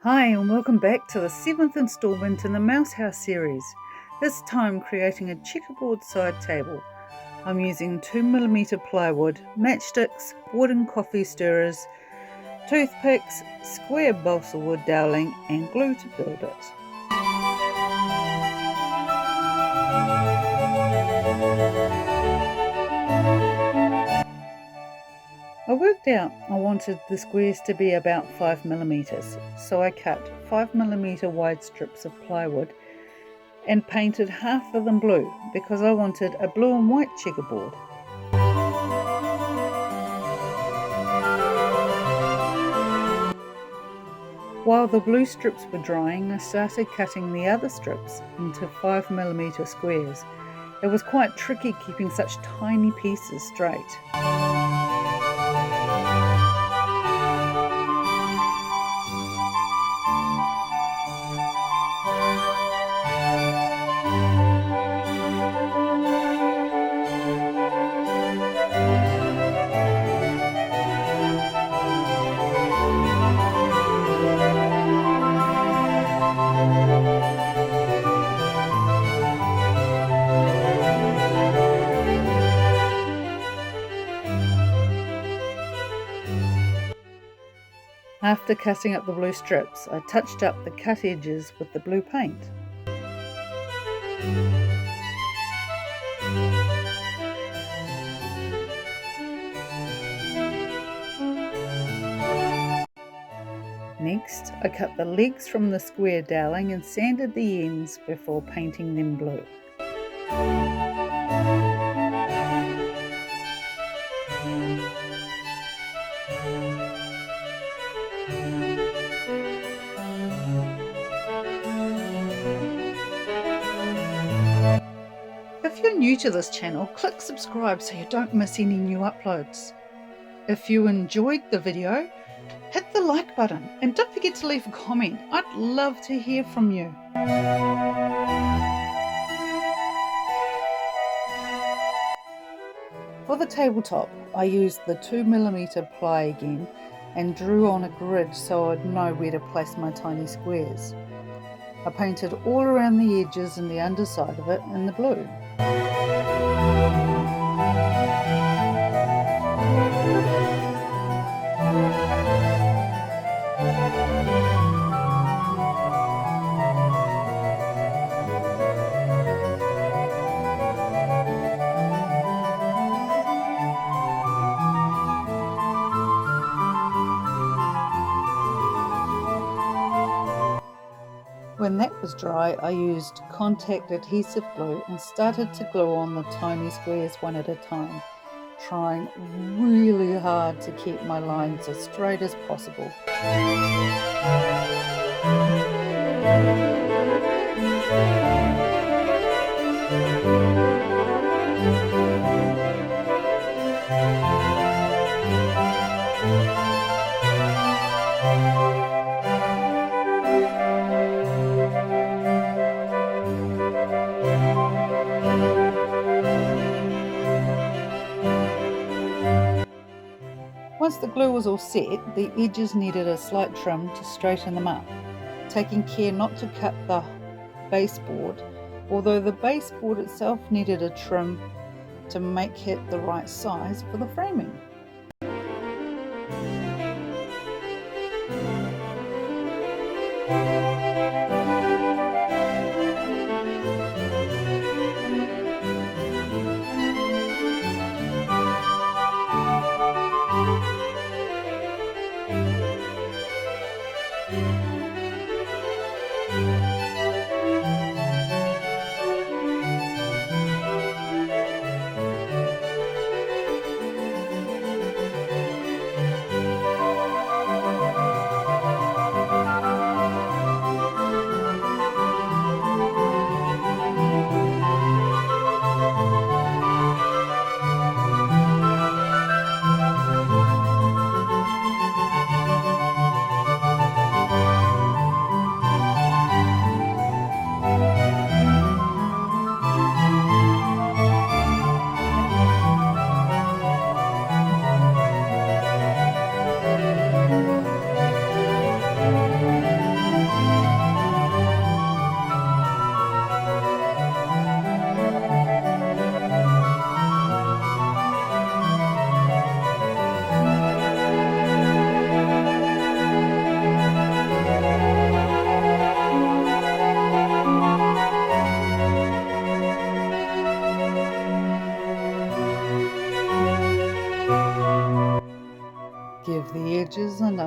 Hi and welcome back to the 7th instalment in the Mouse House series, this time creating a checkerboard side table. I'm using 2mm plywood, matchsticks, wooden coffee stirrers, toothpicks, square balsawood dowelling and glue to build it. I worked out I wanted the squares to be about 5mm, so I cut 5mm wide strips of plywood and painted half of them blue because I wanted a blue and white checkerboard. While the blue strips were drying, I started cutting the other strips into 5mm squares. It was quite tricky keeping such tiny pieces straight. After cutting up the blue strips, I touched up the cut edges with the blue paint. Next, I cut the legs from the square dowelling and sanded the ends before painting them blue. If you're new to this channel, click subscribe so you don't miss any new uploads. If you enjoyed the video, hit the like button and don't forget to leave a comment. I'd love to hear from you. For the tabletop, I used the 2mm ply again and drew on a grid so I'd know where to place my tiny squares. I painted all around the edges and the underside of it in the blue. When that was dry, I used contact adhesive glue and started to glue on the tiny squares one at a time, trying really hard to keep my lines as straight as possible. Once the glue was all set, the edges needed a slight trim to straighten them up, taking care not to cut the baseboard, although the baseboard itself needed a trim to make it the right size for the framing.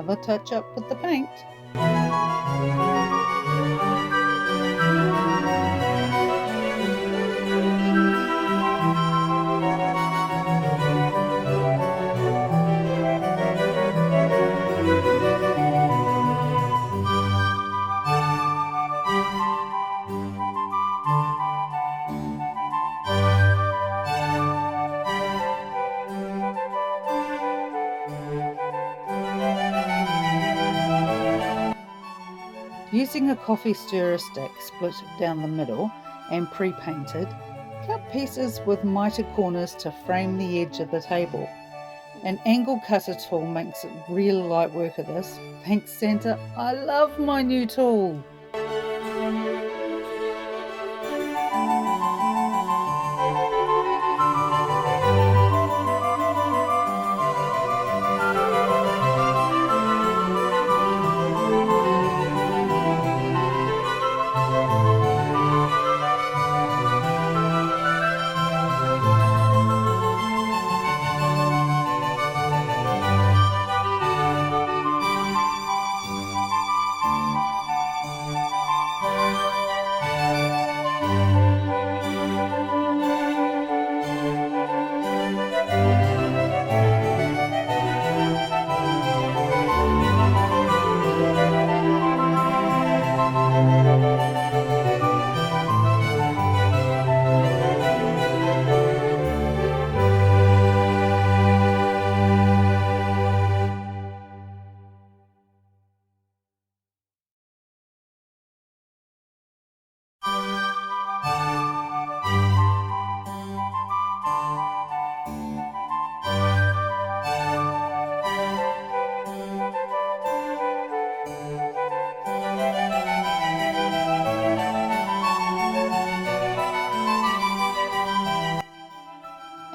another touch up with the paint. Using a coffee stirrer stick split down the middle and pre-painted, cut pieces with mitre corners to frame the edge of the table. An angle cutter tool makes it really light work of this. Thanks Santa, I love my new tool!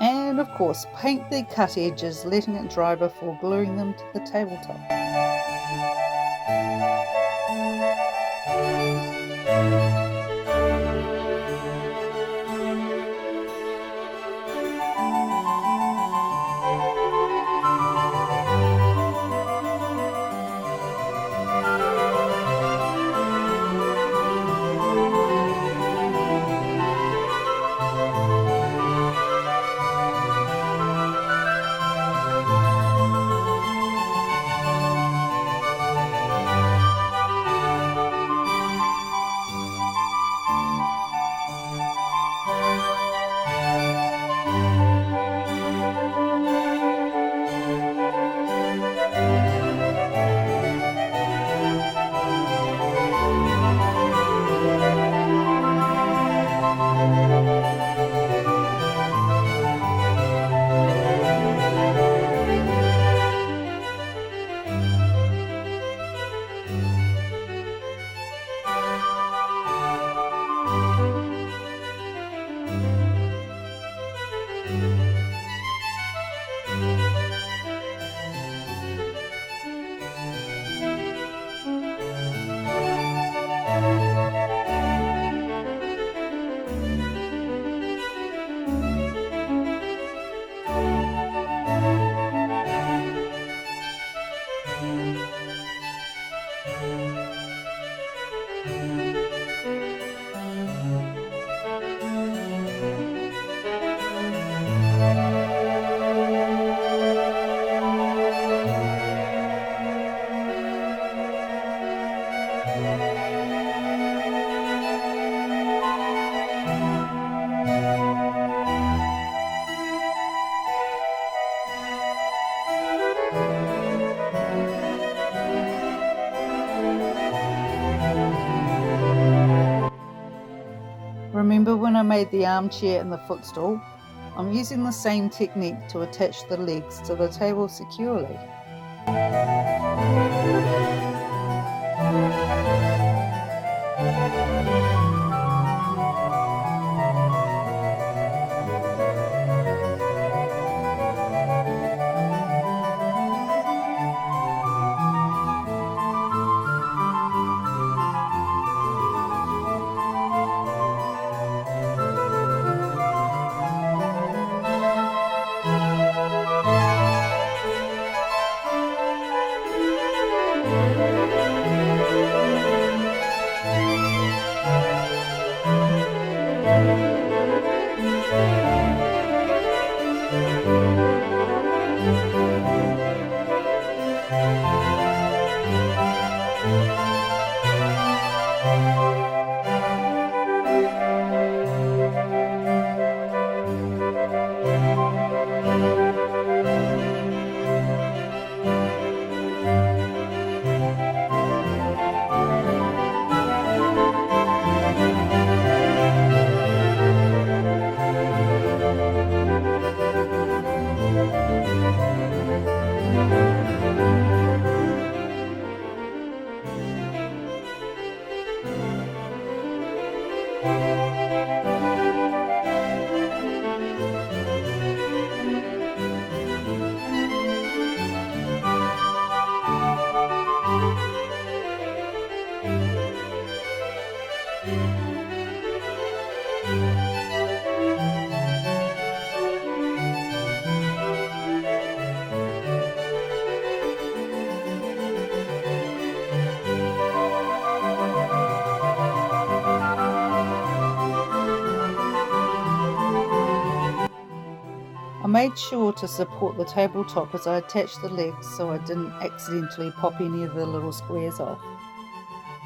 And of course, paint the cut edges, letting it dry before gluing them to the tabletop. Remember when I made the armchair and the footstool? I'm using the same technique to attach the legs to the table securely. I made sure to support the tabletop as I attached the legs so I didn't accidentally pop any of the little squares off.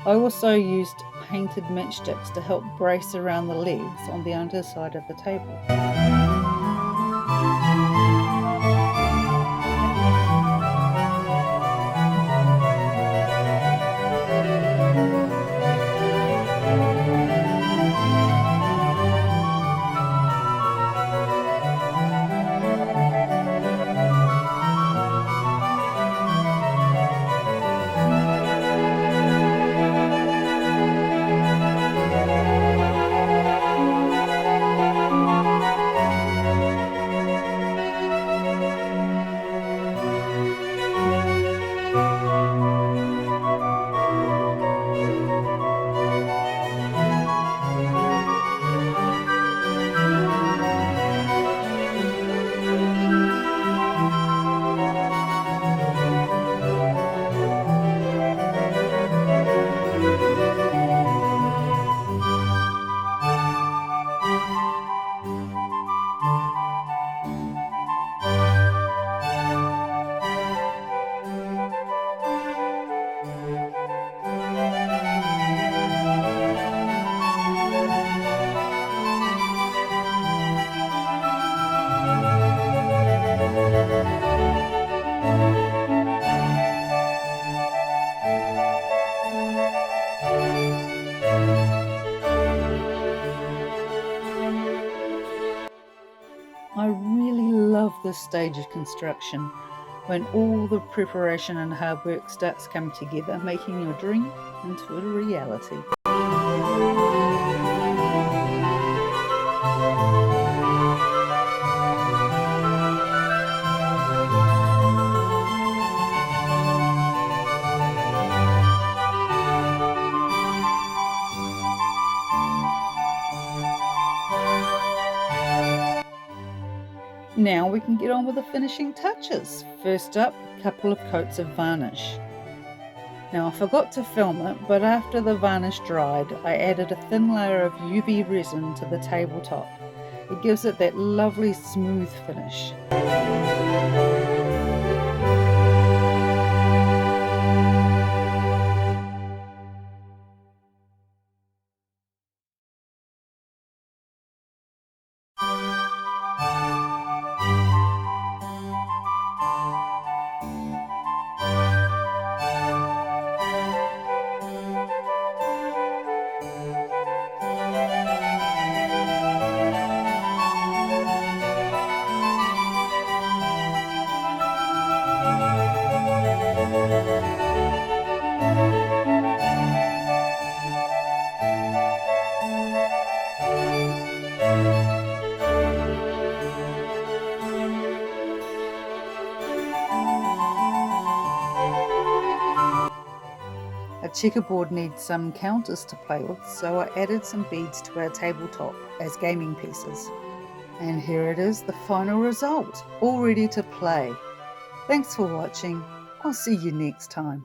I also used painted matchsticks to help brace around the legs on the underside of the table. I really love this stage of construction, when all the preparation and hard work starts coming together, making your dream into a reality. Now we can get on with the finishing touches. First up, a couple of coats of varnish. Now I forgot to film it, but after the varnish dried, I added a thin layer of UV resin to the tabletop. It gives it that lovely smooth finish. A checkerboard needs some counters to play with, so I added some beads to our tabletop as gaming pieces. And here it is, the final result, all ready to play. Thanks for watching. I'll see you next time.